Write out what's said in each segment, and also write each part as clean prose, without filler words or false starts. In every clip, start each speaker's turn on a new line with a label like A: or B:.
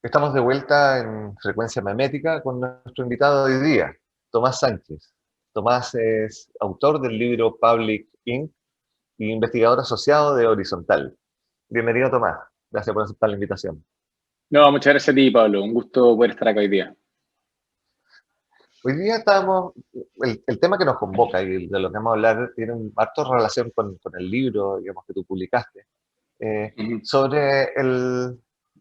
A: Estamos de vuelta en Frecuencia Memética con nuestro invitado de hoy día, Tomás Sánchez. Tomás es autor del libro Public Inc. y investigador asociado de Horizontal. Bienvenido, Tomás. Gracias por aceptar la invitación.
B: No, muchas gracias a ti, Pablo. Un gusto poder estar acá hoy día.
A: Hoy día el tema que nos convoca y de lo que vamos a hablar tiene un harto relación con el libro, digamos, que tú publicaste, sobre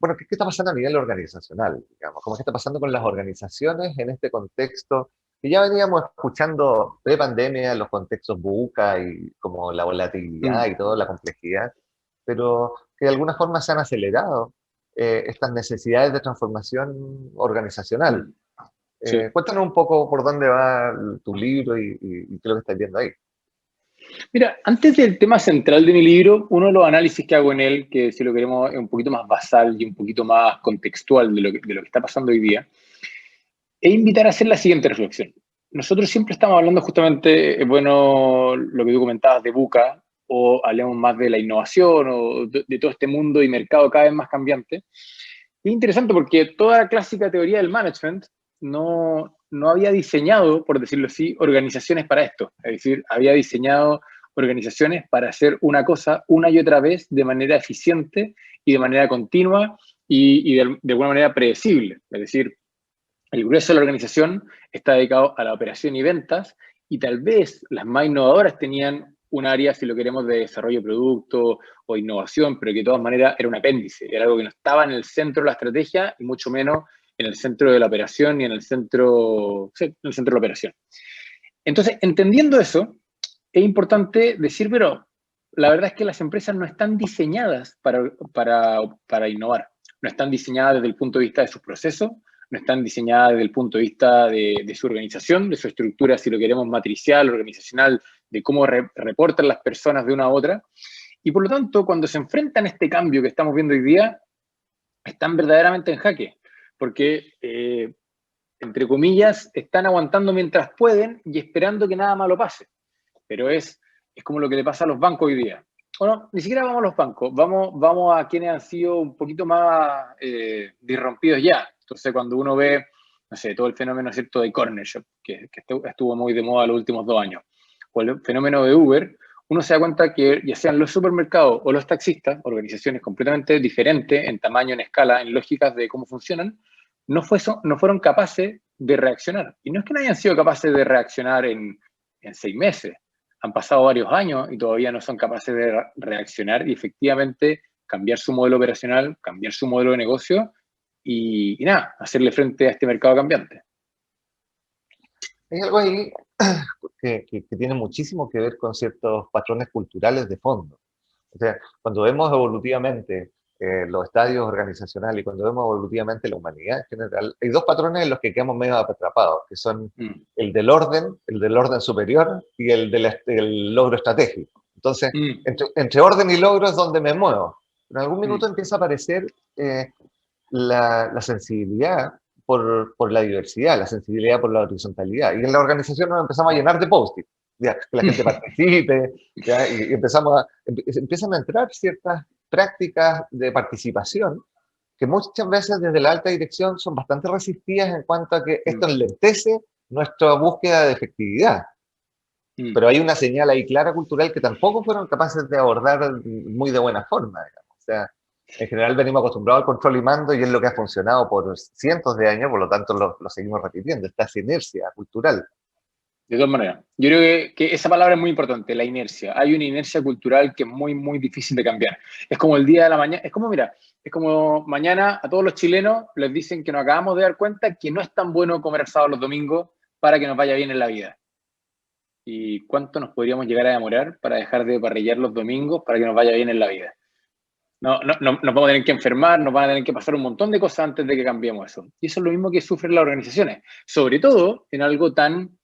A: bueno, ¿qué está pasando a nivel organizacional? Digamos, ¿cómo es que está pasando con las organizaciones en este contexto que ya veníamos escuchando pre-pandemia, los contextos VUCA y como la volatilidad y toda la complejidad, pero que de alguna forma se han acelerado estas necesidades de transformación organizacional?
B: Sí.
A: Cuéntanos un poco por dónde va tu libro y qué es lo que estás viendo ahí.
B: Mira, antes del tema central de mi libro, uno de los análisis que hago en él, que si lo queremos es un poquito más basal y un poquito más contextual de lo que está pasando hoy día, es invitar a hacer la siguiente reflexión. Nosotros siempre estamos hablando justamente, bueno, lo que tú comentabas de VUCA, o hablemos más de la innovación, o de todo este mundo y mercado cada vez más cambiante. Es interesante porque toda la clásica teoría del management no había diseñado, por decirlo así, organizaciones para esto. Es decir, había diseñado organizaciones para hacer una cosa una y otra vez de manera eficiente y de manera continua y de alguna manera predecible. Es decir, el grueso de la organización está dedicado a la operación y ventas y tal vez las más innovadoras tenían un área, si lo queremos, de desarrollo de producto o innovación, pero que de todas maneras era un apéndice, era algo que no estaba en el centro de la estrategia y mucho menos en el centro de la operación ni en el centro, sí, en el centro de la operación. Entonces, entendiendo eso, es importante decir, pero la verdad es que las empresas no están diseñadas para innovar, no están diseñadas desde el punto de vista de sus procesos, no están diseñadas desde el punto de vista de su organización, de su estructura, si lo queremos, matricial, organizacional, de cómo reportan las personas de una a otra. Y por lo tanto, cuando se enfrentan a este cambio que estamos viendo hoy día, están verdaderamente en jaque, porque, entre comillas, están aguantando mientras pueden y esperando que nada malo pase. Pero es como lo que le pasa a los bancos hoy día. Bueno, ni siquiera vamos a los bancos, vamos a quienes han sido un poquito más disrumpidos ya. Entonces, cuando uno ve, no sé, todo el fenómeno, ¿cierto?, de corner shop, que estuvo muy de moda los últimos 2 años, o el fenómeno de Uber, uno se da cuenta que ya sean los supermercados o los taxistas, organizaciones completamente diferentes en tamaño, en escala, en lógicas de cómo funcionan, no fueron capaces de reaccionar. Y no es que no hayan sido capaces de reaccionar en 6 meses. Han pasado varios años y todavía no son capaces de reaccionar y efectivamente cambiar su modelo operacional, cambiar su modelo de negocio y nada, hacerle frente a este mercado cambiante.
A: Hay algo ahí que tiene muchísimo que ver con ciertos patrones culturales de fondo. O sea, cuando vemos evolutivamente los estadios organizacionales y cuando vemos evolutivamente la humanidad en general, hay dos patrones en los que quedamos medio atrapados, que son el del orden superior y el logro estratégico. Entonces, entre orden y logro es donde me muevo. En algún minuto empieza a aparecer la sensibilidad por la diversidad, la sensibilidad por la horizontalidad. Y en la organización nos empezamos a llenar de post-it, que la gente participe, ¿ya? Y empiezan a entrar ciertas prácticas de participación que muchas veces desde la alta dirección son bastante resistidas en cuanto a que esto enlentece nuestra búsqueda de efectividad. Pero hay una señal ahí clara cultural que tampoco fueron capaces de abordar muy de buena forma, digamos. O sea, en general venimos acostumbrados al control y mando y es lo que ha funcionado por cientos de años, por lo tanto lo seguimos repitiendo, esta inercia cultural.
B: De todas maneras, yo creo que esa palabra es muy importante, la inercia. Hay una inercia cultural que es muy, muy difícil de cambiar. Es como el día de la mañana, es como, mira, es como mañana a todos los chilenos les dicen que nos acabamos de dar cuenta que no es tan bueno comer asado los domingos para que nos vaya bien en la vida. ¿Y cuánto nos podríamos llegar a demorar para dejar de parrillar los domingos para que nos vaya bien en la vida? No, nos vamos a tener que enfermar, nos van a tener que pasar un montón de cosas antes de que cambiemos eso. Y eso es lo mismo que sufren las organizaciones, sobre todo en algo tan,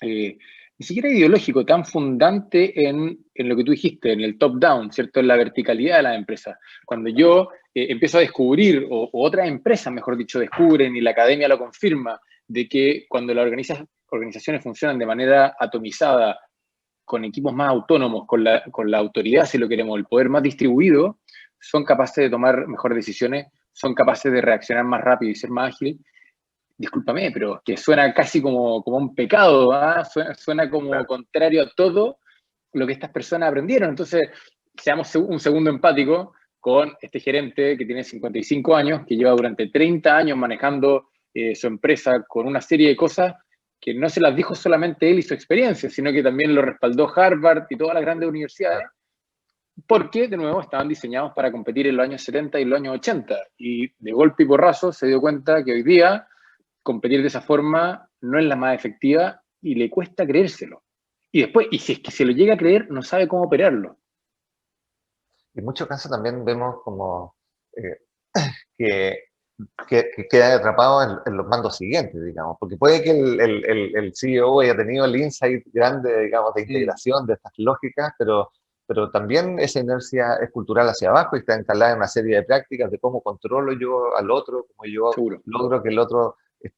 B: ni siquiera ideológico, tan fundante en lo que tú dijiste, en el top-down, ¿cierto? En la verticalidad de las empresas. Cuando yo empiezo a descubrir, o otras empresas, mejor dicho, descubren, y la academia lo confirma, de que cuando las organizaciones funcionan de manera atomizada, con equipos más autónomos, con la autoridad, si lo queremos, el poder más distribuido, son capaces de tomar mejores decisiones son capaces de reaccionar más rápido y ser más ágiles. Discúlpame, pero que suena casi como un pecado, ¿ah? Suena como
A: Claro.
B: contrario a todo lo que estas personas aprendieron. Entonces, seamos un segundo empático con este gerente que tiene 55 años, que lleva durante 30 años manejando su empresa con una serie de cosas que no se las dijo solamente él y su experiencia, sino que también lo respaldó Harvard y todas las grandes universidades,
A: Claro.
B: porque, de nuevo, estaban diseñados para competir en los años 70 y los años 80. Y de golpe y porrazo se dio cuenta que hoy día competir de esa forma no es la más efectiva y le cuesta creérselo. Y después, y si es que se lo llega a creer, no sabe cómo operarlo.
A: En muchos casos también vemos como eh, que, que queda atrapado en los mandos siguientes, digamos, porque puede que el CEO haya tenido el insight grande, digamos, de
B: Mm,
A: integración de estas lógicas, pero también esa inercia es cultural hacia abajo y está instalada en una serie de prácticas de cómo controlo yo al otro, cómo yo
B: seguro.
A: logro que el otro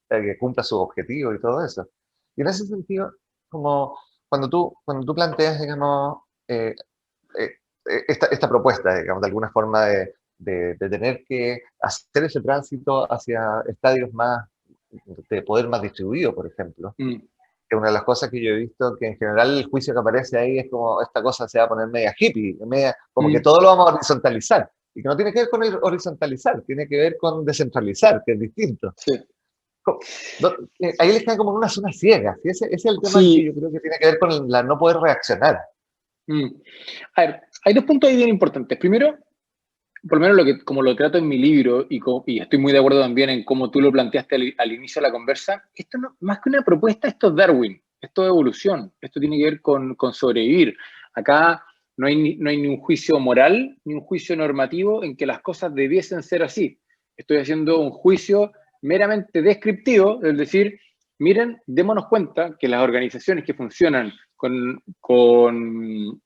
A: que cumpla sus objetivos y todo eso. Y en ese sentido, como cuando tú planteas, digamos, eh, esta propuesta, digamos, de alguna forma de tener que hacer ese tránsito hacia estadios más de poder más distribuido, por ejemplo.
B: Mm,
A: Que una de las cosas que yo he visto, que en general el juicio que aparece ahí es como esta cosa se va a poner media hippie, media, como que
B: mm,
A: todo lo vamos a horizontalizar. Y que no tiene que ver con horizontalizar, tiene que ver con descentralizar, que es distinto.
B: sí.
A: Ahí les queda como en una zona ciega. ¿Sí? Ese es el tema que yo
B: Sí.
A: creo que tiene que ver con la no poder reaccionar.
B: Mm. A ver, hay dos puntos ahí bien importantes. Primero, por lo menos como lo trato en mi libro, y estoy muy de acuerdo también en cómo tú lo planteaste al inicio de la conversa, esto no, más que una propuesta, esto es Darwin, esto es evolución, esto tiene que ver con sobrevivir. Acá no hay ni un juicio moral, ni un juicio normativo en que las cosas debiesen ser así. Estoy haciendo un juicio meramente descriptivo, es decir, miren, démonos cuenta que las organizaciones que funcionan con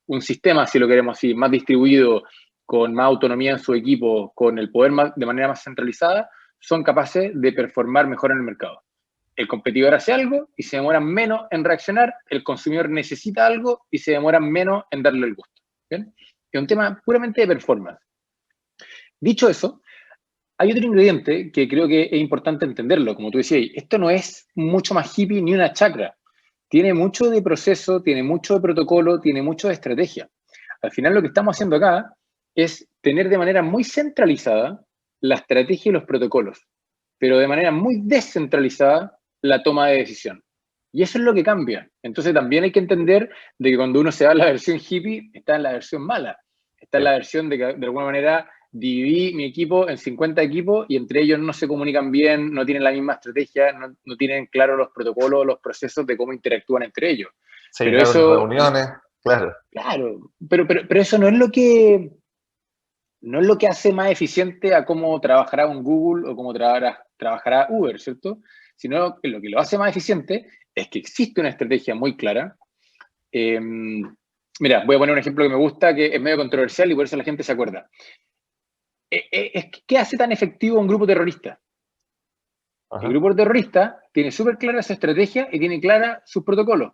B: un sistema, si lo queremos así, más distribuido, con más autonomía en su equipo, con el poder de manera más centralizada, son capaces de performar mejor en el mercado. El competidor hace algo y se demora menos en reaccionar, el consumidor necesita algo y se demora menos en darle el gusto. ¿Bien? Es un tema puramente de performance. Dicho eso, hay otro ingrediente que creo que es importante entenderlo, como tú decías, esto no es mucho más hippie ni una chacra. Tiene mucho de proceso, tiene mucho de protocolo, tiene mucho de estrategia. Al final lo que estamos haciendo acá es tener de manera muy centralizada la estrategia y los protocolos, pero de manera muy descentralizada la toma de decisión. Y eso es lo que cambia. Entonces también hay que entender de que cuando uno se va a la versión hippie, está en la versión mala. Está en la versión de que de alguna manera dividí mi equipo en 50 equipos y entre ellos no se comunican bien, no tienen la misma estrategia, no tienen claro los protocolos, los procesos de cómo interactúan entre ellos.
A: Se
B: Pero
A: llenaron
B: eso,
A: reuniones, claro.
B: claro, pero eso no es lo que hace más eficiente a cómo trabajará un Google o cómo trabajará Uber, ¿cierto? Sino que lo que lo hace más eficiente es que existe una estrategia muy clara. Eh, Mira, voy a poner un ejemplo que me gusta, que es medio controversial y por eso la gente se acuerda. ¿Qué hace tan efectivo un grupo terrorista? El
A: Ajá.
B: grupo terrorista tiene súper clara su estrategia y tiene clara sus protocolos.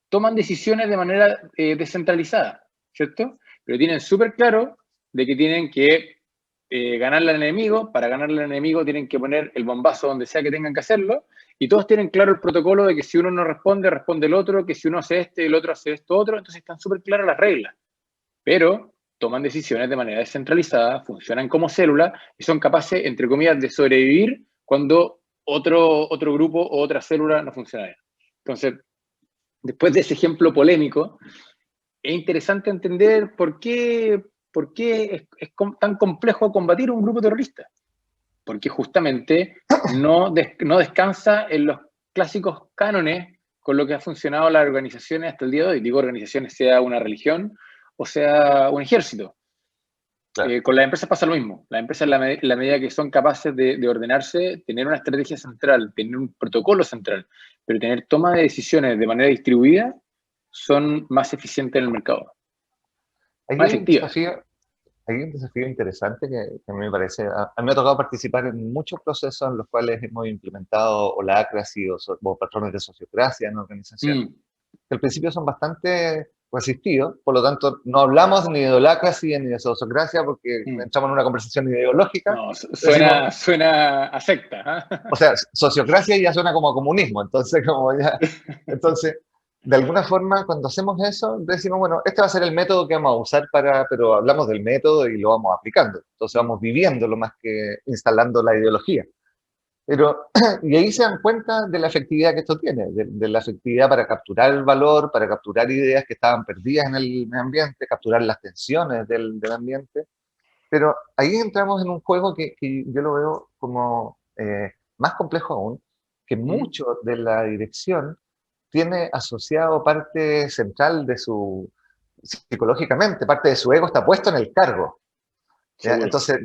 B: Toman decisiones de manera descentralizada, ¿cierto? Pero tienen súper claro de que tienen que ganarle al enemigo. Para ganarle al enemigo tienen que poner el bombazo donde sea que tengan que hacerlo. Y todos tienen claro el protocolo de que si uno no responde, responde el otro, que si uno hace el otro hace esto otro. Entonces están súper claras las reglas. Pero toman decisiones de manera descentralizada, funcionan como célula y son capaces, entre comillas, de sobrevivir cuando otro grupo o otra célula no funciona bien. Entonces, después de ese ejemplo polémico, es interesante entender por qué es tan complejo combatir un grupo terrorista. Porque justamente no descansa en los clásicos cánones con lo que ha funcionado las organizaciones hasta el día de hoy. Digo organizaciones, sea una religión o sea un ejército.
A: Claro.
B: Con las empresas pasa lo mismo. Las empresas, en la medida que son capaces de ordenarse, tener una estrategia central, tener un protocolo central, pero tener toma de decisiones de manera distribuida, son más eficientes en el mercado,
A: Aquí
B: más
A: hay un
B: efectivas.
A: desafío, hay un desafío interesante que a mí me parece. A mí me ha tocado participar en muchos procesos en los cuales hemos implementado holacracy o patrones de sociocracia en organizaciones,
B: Mm,
A: que al principio son bastante resistido, por lo tanto no hablamos ni de holacracia ni de sociocracia porque entramos en una conversación ideológica.
B: No,
A: Decimos,
B: suena a secta.
A: o sea, sociocracia ya suena como a comunismo, entonces como ya, entonces de alguna forma cuando hacemos eso decimos, bueno, este va a ser el método que vamos a usar pero hablamos del método y lo vamos aplicando, entonces vamos viviéndolo más que instalando la ideología. Pero, y ahí se dan cuenta de la efectividad que esto tiene, de la efectividad para capturar el valor, para capturar ideas que estaban perdidas en el medio ambiente, capturar las tensiones del ambiente. Pero ahí entramos en un juego que yo lo veo como más complejo aún, que mucho de la dirección tiene asociado parte central de psicológicamente, parte de su ego está puesto en el cargo. Entonces,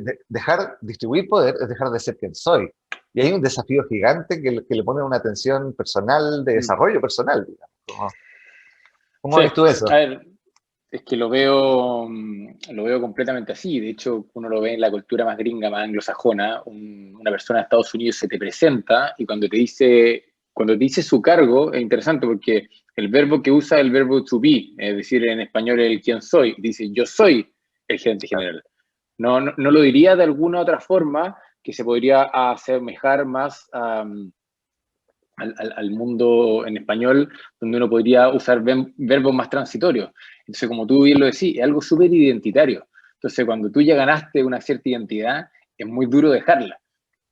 A: distribuir poder es dejar de ser quien soy. Y hay un desafío gigante que le pone una atención personal, de desarrollo personal, digamos. ¿Cómo ves tú eso?
B: A ver, es que lo veo completamente así. De hecho, uno lo ve en la cultura más gringa, más anglosajona. Una persona de Estados Unidos se te presenta y cuando te dice su cargo, es interesante porque el verbo que usa es el verbo to be, es decir, en español el quién soy. Dice, yo soy el gerente general. No lo diría de alguna otra forma que se podría asemejar más al mundo en español, donde uno podría usar verbos más transitorios. Entonces, como tú bien lo decís, es algo súper identitario. Entonces, cuando tú ya ganaste una cierta identidad, es muy duro dejarla.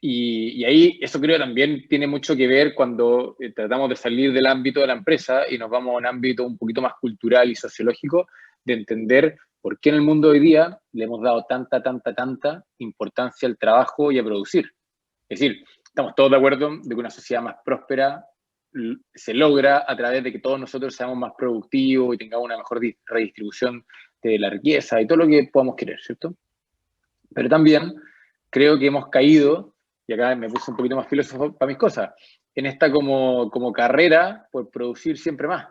B: Y ahí eso creo también tiene mucho que ver cuando tratamos de salir del ámbito de la empresa y nos vamos a un ámbito un poquito más cultural y sociológico, de entender por qué en el mundo de hoy día le hemos dado tanta importancia al trabajo y a producir. Es decir, estamos todos de acuerdo de que una sociedad más próspera se logra a través de que todos nosotros seamos más productivos y tengamos una mejor redistribución de la riqueza y todo lo que podamos querer, ¿cierto? Pero también creo que hemos caído, y acá me puse un poquito más filósofo para mis cosas, en esta como carrera por producir siempre más,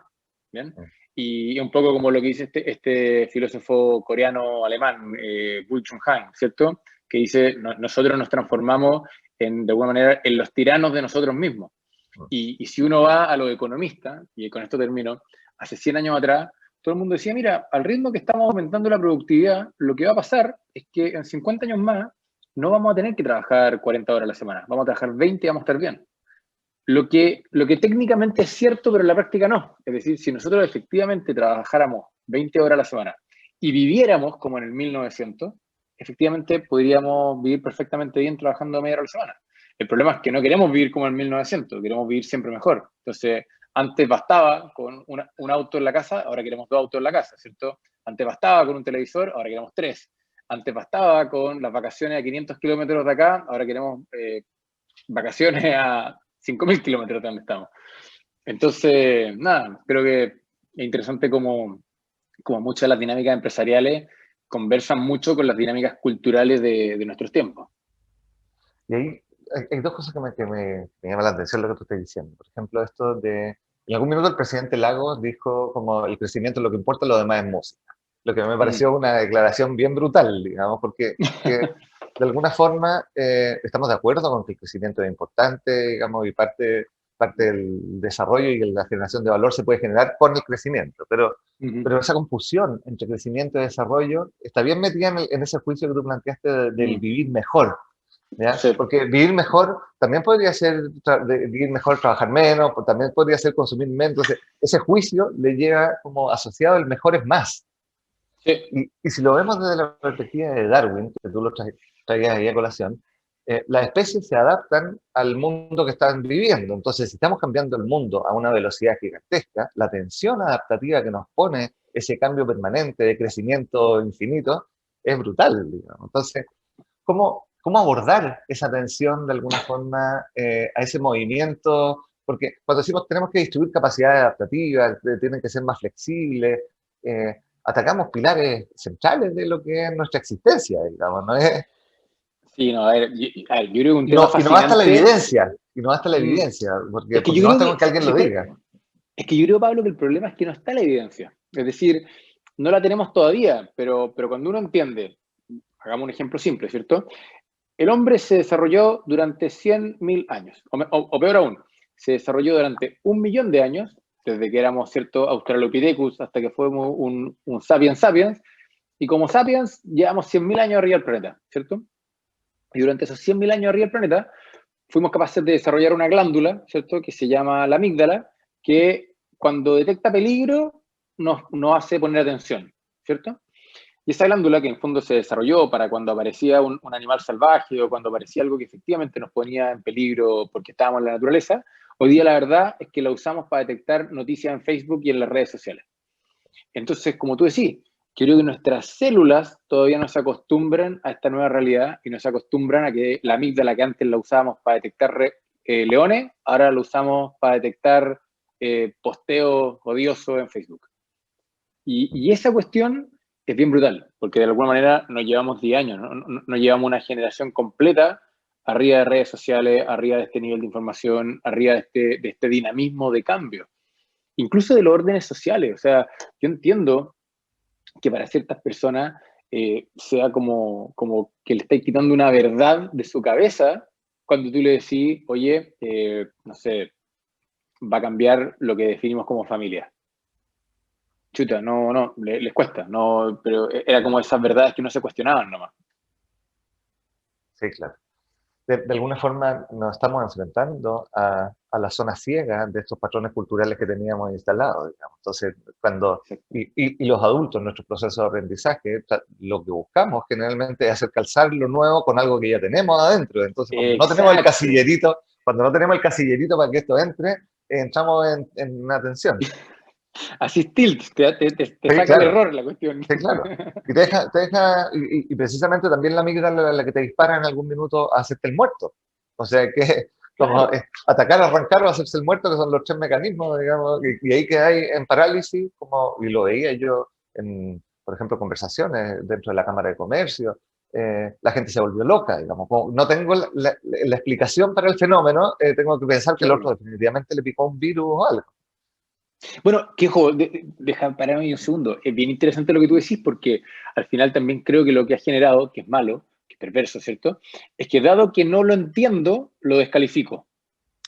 B: ¿bien? Y un poco como lo que dice este filósofo coreano-alemán, Woo Chung-han, ¿cierto? Que dice, nosotros nos transformamos de alguna manera en los tiranos de nosotros mismos. Y si uno va a los economistas, y con esto termino, hace 100 años atrás, todo el mundo decía, mira, al ritmo que estamos aumentando la productividad, lo que va a pasar es que en 50 años más no vamos a tener que trabajar 40 horas a la semana, vamos a trabajar 20 y vamos a estar bien. Lo que técnicamente es cierto, pero en la práctica no. Es decir, si nosotros efectivamente trabajáramos 20 horas a la semana y viviéramos como en el 1900, efectivamente podríamos vivir perfectamente bien trabajando media hora a la semana. El problema es que no queremos vivir como en el 1900, queremos vivir siempre mejor. Entonces, antes bastaba con un auto en la casa, ahora queremos 2 autos en la casa, ¿cierto? Antes bastaba con un televisor, ahora queremos 3. Antes bastaba con las vacaciones a 500 kilómetros de acá, ahora queremos vacaciones a 5.000 kilómetros de donde estamos. Entonces, nada, creo que es interesante como muchas de las dinámicas empresariales conversan mucho con las dinámicas culturales de nuestros tiempos.
A: Y ahí hay dos cosas que me llaman la atención lo que tú estás diciendo. Por ejemplo, esto de... En algún minuto el presidente Lagos dijo como el crecimiento es lo que importa, lo demás es música. Lo que me pareció una declaración bien brutal, digamos, porque de alguna forma estamos de acuerdo con que el crecimiento es importante, digamos, y parte del desarrollo y la generación de valor se puede generar con el crecimiento, pero esa confusión entre crecimiento y desarrollo está bien metida en ese juicio que tú planteaste del vivir mejor. Sí. Porque vivir mejor también podría ser vivir mejor, trabajar menos, también podría ser consumir menos. Entonces, ese juicio le llega como asociado el mejor es más. Sí. Y si lo vemos desde la perspectiva de Darwin, que tú lo traías ahí a colación, las especies se adaptan al mundo que están viviendo. Entonces, si estamos cambiando el mundo a una velocidad gigantesca, la tensión adaptativa que nos pone ese cambio permanente de crecimiento infinito es brutal, digamos. Entonces, ¿cómo abordar esa tensión de alguna forma a ese movimiento? Porque cuando decimos tenemos que distribuir capacidades adaptativas, tienen que ser más flexibles, atacamos pilares centrales de lo que es nuestra existencia, digamos, ¿no es?
B: Sí, no, a ver, yo creo que un tema fascinante...
A: Y no basta la evidencia, porque,
B: es que
A: no basta con que alguien lo diga.
B: Es que yo creo, Pablo, que el problema es que no está la evidencia. Es decir, no la tenemos todavía, pero cuando uno entiende, hagamos un ejemplo simple, ¿cierto? El hombre se desarrolló durante 100.000 años, o peor aún, se desarrolló durante 1.000.000 de años desde que éramos, ¿cierto?, Australopithecus hasta que fuimos un sapiens sapiens, y como sapiens llevamos 100.000 años arriba del planeta, ¿cierto? Y durante esos 100.000 años arriba del planeta fuimos capaces de desarrollar una glándula, ¿cierto?, que se llama la amígdala, que cuando detecta peligro nos hace poner atención, ¿cierto? Y esa glándula, que en el fondo se desarrolló para cuando aparecía un animal salvaje o cuando aparecía algo que efectivamente nos ponía en peligro porque estábamos en la naturaleza, hoy día la verdad es que la usamos para detectar noticias en Facebook y en las redes sociales. Entonces, como tú decís, creo que nuestras células todavía no se acostumbran a esta nueva realidad y no se acostumbran a que la amígdala, que antes la usábamos para detectar leones, ahora la usamos para detectar posteos odiosos en Facebook. Y esa cuestión es bien brutal, porque de alguna manera nos llevamos 10 años, nos llevamos una generación completa arriba de redes sociales, arriba de este nivel de información, arriba de este dinamismo de cambio. Incluso de los órdenes sociales. O sea, yo entiendo que para ciertas personas sea como que le estáis quitando una verdad de su cabeza cuando tú le decís, oye, no sé, va a cambiar lo que definimos como familia. Chuta, les cuesta, pero era como esas verdades que no se cuestionaban nomás.
A: Sí, claro. De alguna forma nos estamos enfrentando a la zona ciega de estos patrones culturales que teníamos instalados, digamos. Entonces, y los adultos, en nuestro proceso de aprendizaje, lo que buscamos generalmente es hacer calzar lo nuevo con algo que ya tenemos adentro. Entonces, cuando no tenemos el casillerito para que esto entre, entramos en una tensión.
B: Así tilt, te saca claro. El error la cuestión.
A: Sí, claro. Y te deja y precisamente también la amígdala la que te dispara en algún minuto a hacerte el muerto. O sea que como claro. Atacar, arrancar o hacerse el muerto, que son los 3 mecanismos, digamos, y ahí quedáis en parálisis, y lo veía yo en, por ejemplo, conversaciones dentro de la Cámara de Comercio. La gente se volvió loca, digamos. Como no tengo la explicación para el fenómeno, tengo que pensar que el otro definitivamente le picó un virus o algo.
B: Bueno, Quejo, deja pararme un segundo. Es bien interesante lo que tú decís, porque al final también creo que lo que ha generado, que es malo, que es perverso, ¿cierto?, es que dado que no lo entiendo, lo descalifico.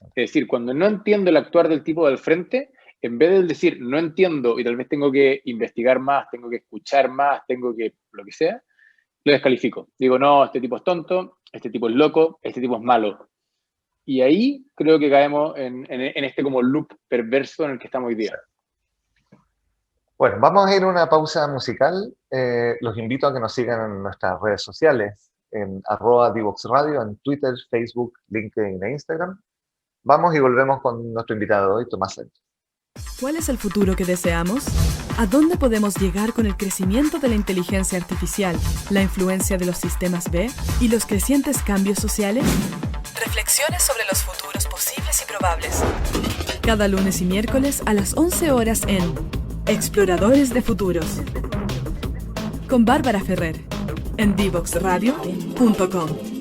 B: Es decir, cuando no entiendo el actuar del tipo del frente, en vez de decir no entiendo y tal vez tengo que investigar más, tengo que escuchar más, tengo que lo que sea, lo descalifico. Digo, no, este tipo es tonto, este tipo es loco, este tipo es malo. Y ahí creo que caemos en este como loop perverso en el que estamos hoy día.
A: Bueno, vamos a ir a una pausa musical. Los invito a que nos sigan en nuestras redes sociales, en @DivoxRadio, en Twitter, Facebook, LinkedIn e Instagram. Vamos y volvemos con nuestro invitado de hoy, Tomás Sánchez.
C: ¿Cuál es el futuro que deseamos? ¿A dónde podemos llegar con el crecimiento de la inteligencia artificial, la influencia de los sistemas B y los crecientes cambios sociales? Reflexiones sobre los futuros posibles y probables. Cada lunes y miércoles a las 11 horas en Exploradores de Futuros. Con Bárbara Ferrer en divoxradio.com.